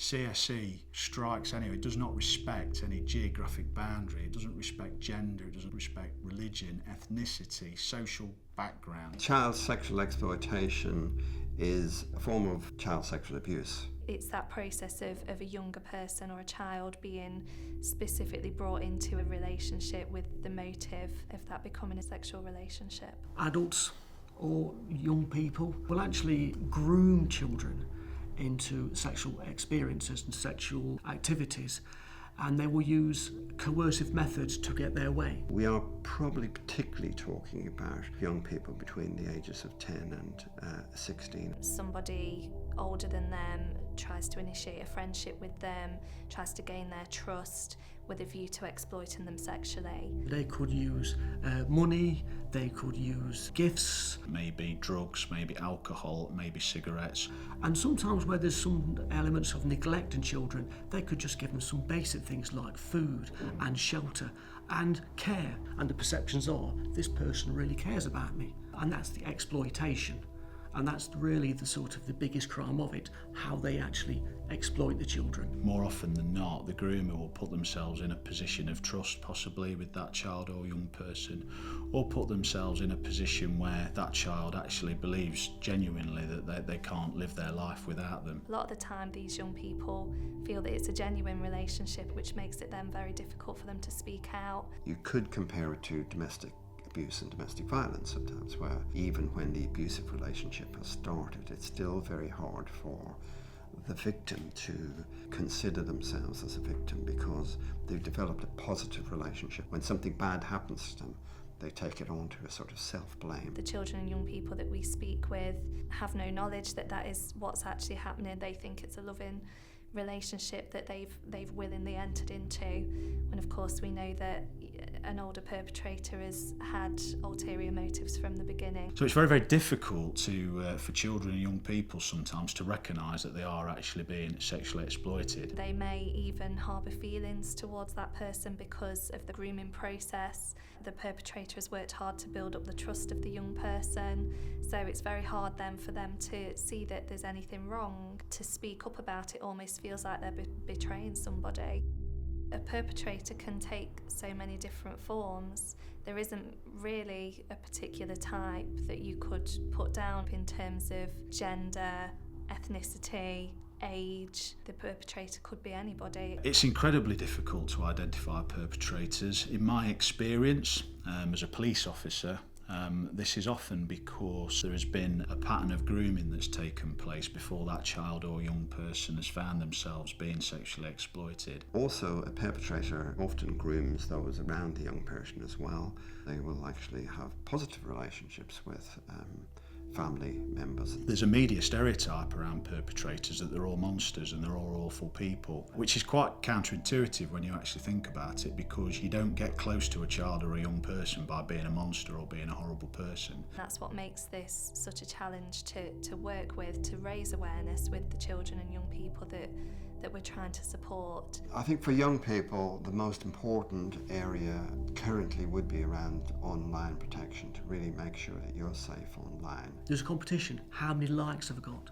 CSE strikes anyway. It does not respect any geographic boundary. It doesn't respect gender. It doesn't respect religion, ethnicity, social background. Child sexual exploitation is a form of child sexual abuse. It's that process of a younger person or a child being specifically brought into a relationship with the motive of that becoming a sexual relationship. Adults or young people will actually groom children into sexual experiences and sexual activities, and they will use coercive methods to get their way. We are probably particularly talking about young people between the ages of 10 and 16. Somebody older than them tries to initiate a friendship with them, tries to gain their trust with a view to exploiting them sexually. They could use money, they could use gifts. Maybe drugs, maybe alcohol, maybe cigarettes. And sometimes where there's some elements of neglect in children, they could just give them some basic things like food and shelter and care. And the perceptions are, this person really cares about me. And that's the exploitation. And that's really the sort of the biggest crime of it, how they actually exploit the children. More often than not, the groomer will put themselves in a position of trust possibly with that child or young person, or put themselves in a position where that child actually believes genuinely that they can't live their life without them. A lot of the time these young people feel that it's a genuine relationship, which makes it then very difficult for them to speak out. You could compare it to domestic abuse and domestic violence sometimes, where even when the abusive relationship has started, it's still very hard for the victim to consider themselves as a victim because they've developed a positive relationship. When something bad happens to them, they take it on to a sort of self-blame. The children and young people that we speak with have no knowledge that that is what's actually happening. They think it's a loving relationship that they've willingly entered into, when of course we know that an older perpetrator has had ulterior motives from the beginning. So it's very, very difficult for children and young people sometimes to recognise that they are actually being sexually exploited. They may even harbour feelings towards that person because of the grooming process. The perpetrator has worked hard to build up the trust of the young person, so it's very hard then for them to see that there's anything wrong. To speak up about it almost feels like they're betraying somebody. A perpetrator can take so many different forms. There isn't really a particular type that you could put down in terms of gender, ethnicity, age. The perpetrator could be anybody. It's incredibly difficult to identify perpetrators. In my experience as a police officer, this is often because there has been a pattern of grooming that's taken place before that child or young person has found themselves being sexually exploited. Also, a perpetrator often grooms those around the young person as well. They will actually have positive relationships with family members. There's a media stereotype around perpetrators that they're all monsters and they're all awful people, which is quite counterintuitive when you actually think about it, because you don't get close to a child or a young person by being a monster or being a horrible person. That's what makes this such a challenge to work with, to raise awareness with the children and young people that we're trying to support. I think for young people, the most important area currently would be around online protection, to really make sure that you're safe online. There's a competition, how many likes have I got?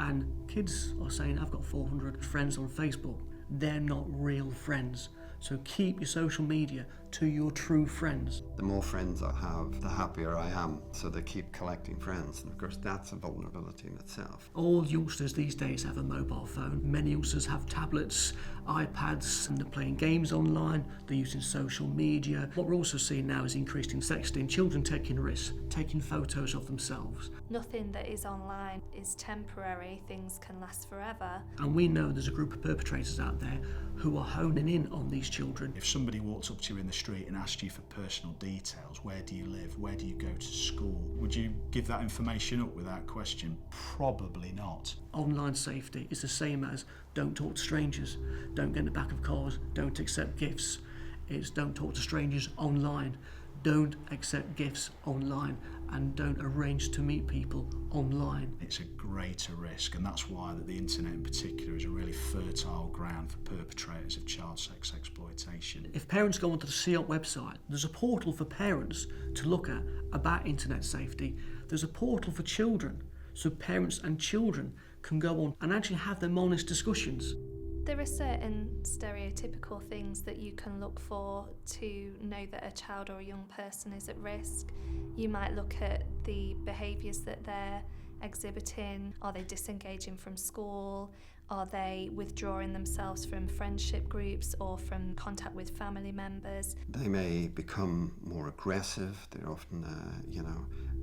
And kids are saying, I've got 400 friends on Facebook. They're not real friends. So keep your social media to your true friends. The more friends I have, the happier I am. So they keep collecting friends. And of course, that's a vulnerability in itself. All youngsters these days have a mobile phone. Many youngsters have tablets, iPads, and they're playing games online. They're using social media. What we're also seeing now is increasing sexting, children taking risks, taking photos of themselves. Nothing that is online is temporary. Things can last forever. And we know there's a group of perpetrators out there who are honing in on these children. If somebody walked up to you in the street and asked you for personal details, where do you live, where do you go to school, would you give that information up without question? Probably not. Online safety is the same as don't talk to strangers, don't get in the back of cars, don't accept gifts. It's don't talk to strangers online, don't accept gifts online, and don't arrange to meet people online. It's a greater risk, and that's why that the internet in particular is a really fertile ground for perpetrators of child sex exploitation. If parents go onto the CEOP website, there's a portal for parents to look at about internet safety. There's a portal for children, so parents and children can go on and actually have them honest discussions. There are certain stereotypical things that you can look for to know that a child or a young person is at risk. You might look at the behaviours that they're exhibiting. Are they disengaging from school? Are they withdrawing themselves from friendship groups or from contact with family members? They may become more aggressive. They're often,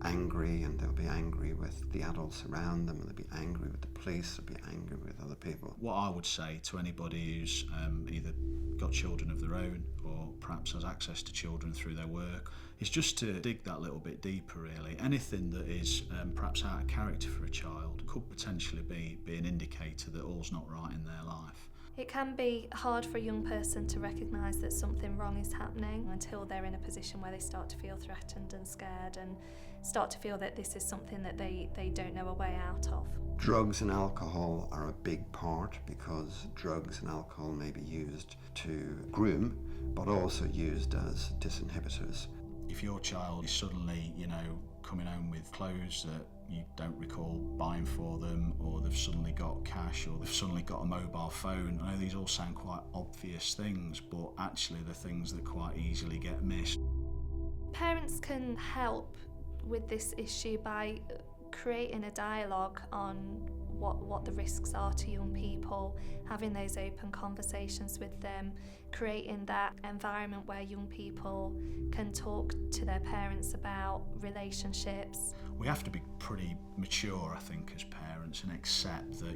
angry, and they'll be angry with the adults around them, and they'll be angry with the police, they'll be angry with other people. What I would say to anybody who's either got children of their own or perhaps has access to children through their work is just to dig that little bit deeper, really. Anything that is perhaps out of character for a child could potentially be an indicator that all's not right in their life. It can be hard for a young person to recognise that something wrong is happening until they're in a position where they start to feel threatened and scared and start to feel that this is something that they don't know a way out of. Drugs and alcohol are a big part, because drugs and alcohol may be used to groom, but also used as disinhibitors. If your child is suddenly, coming home with clothes that you don't recall buying for them, or they've suddenly got cash, or they've suddenly got a mobile phone, I know these all sound quite obvious things, but actually they're things that quite easily get missed. Parents can help with this issue by creating a dialogue on what the risks are to young people, having those open conversations with them, creating that environment where young people can talk to their parents about relationships. We have to be pretty mature, I think, as parents, and accept that,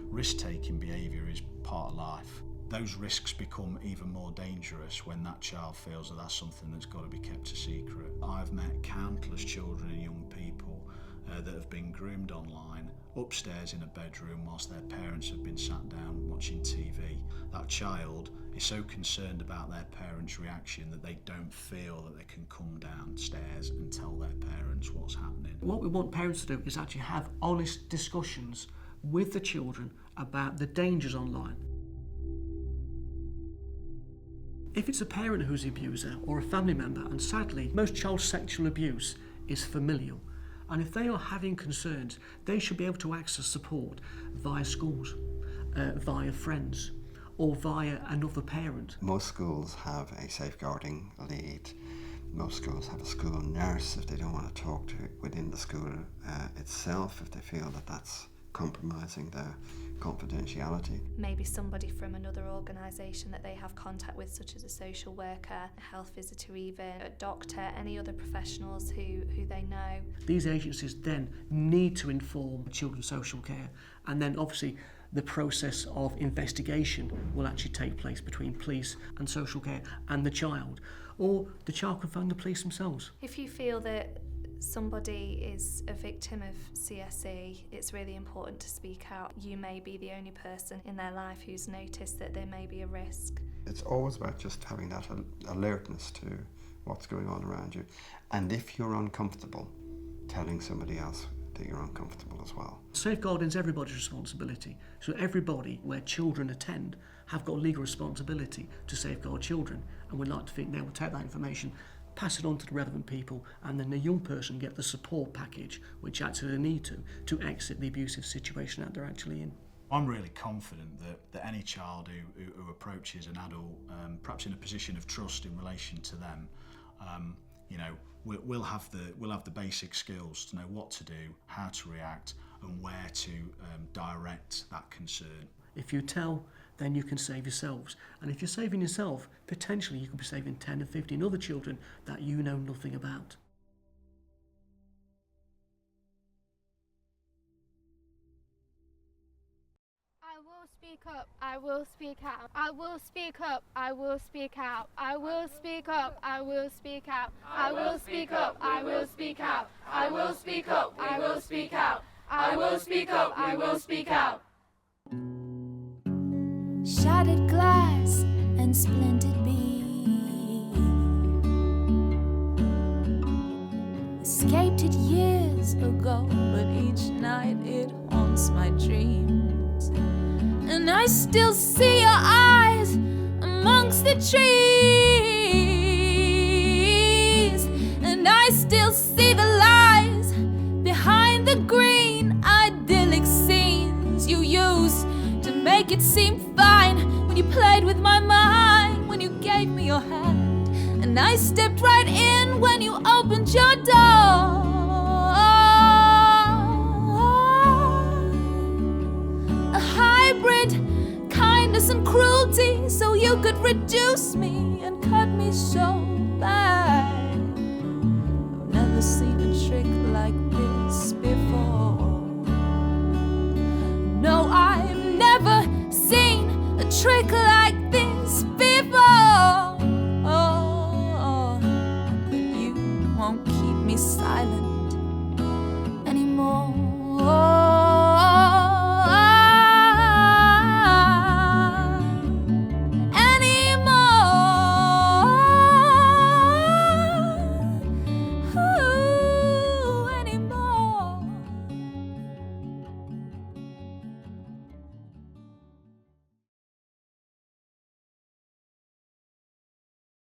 risk-taking behaviour is part of life. Those risks become even more dangerous when that child feels that that's something that's got to be kept a secret. I've met countless children and young people that have been groomed online, upstairs in a bedroom whilst their parents have been sat down watching TV. That child is so concerned about their parents' reaction that they don't feel that they can come downstairs and tell their parents what's happening. What we want parents to do is actually have honest discussions with the children about the dangers online. If it's a parent who's the abuser or a family member, and sadly most child sexual abuse is familial, and if they are having concerns, they should be able to access support via schools, via friends, or via another parent. Most schools have a safeguarding lead. Most schools have a school nurse if they don't want to talk to within the school itself, if they feel that that's compromising their confidentiality. Maybe somebody from another organisation that they have contact with, such as a social worker, a health visitor even, a doctor, any other professionals who they know. These agencies then need to inform children's social care, and then obviously the process of investigation will actually take place between police and social care and the child, or the child can phone the police themselves. If you feel that somebody is a victim of CSE, it's really important to speak out. You may be the only person in their life who's noticed that there may be a risk. It's always about just having that alertness to what's going on around you. And if you're uncomfortable, telling somebody else that you're uncomfortable as well. Safeguarding is everybody's responsibility. So everybody where children attend have got legal responsibility to safeguard children. And we'd like to think they will take that information, pass it on to the relevant people, and then the young person get the support package which actually they need to exit the abusive situation that they're actually in. I'm really confident that any child who approaches an adult, perhaps in a position of trust in relation to them, we'll have the basic skills to know what to do, how to react, and where to direct that concern. If you tell, then you can save yourselves. And if you're saving yourself, potentially you could be saving 10 or 15 other children that you know nothing about. I will speak up, I will speak out. I will speak up, I will speak out. I will speak up, I will speak out. I will speak up, I will speak out. I will speak up, I will speak out. I will speak up, I will speak out. Shattered glass and splintered beam, escaped it years ago, but each night it haunts my dreams. And I still see your eyes amongst the trees, and I still see the lies behind the green idyllic scene. make it seem fine, when you played with my mind, when you gave me your hand, and I stepped right in when you opened your door. A hybrid, kindness and cruelty, so you could reduce me and cut me so bad. I've never seen a trick like this before. No, I've never seen a trick like this before. But you won't keep me silent.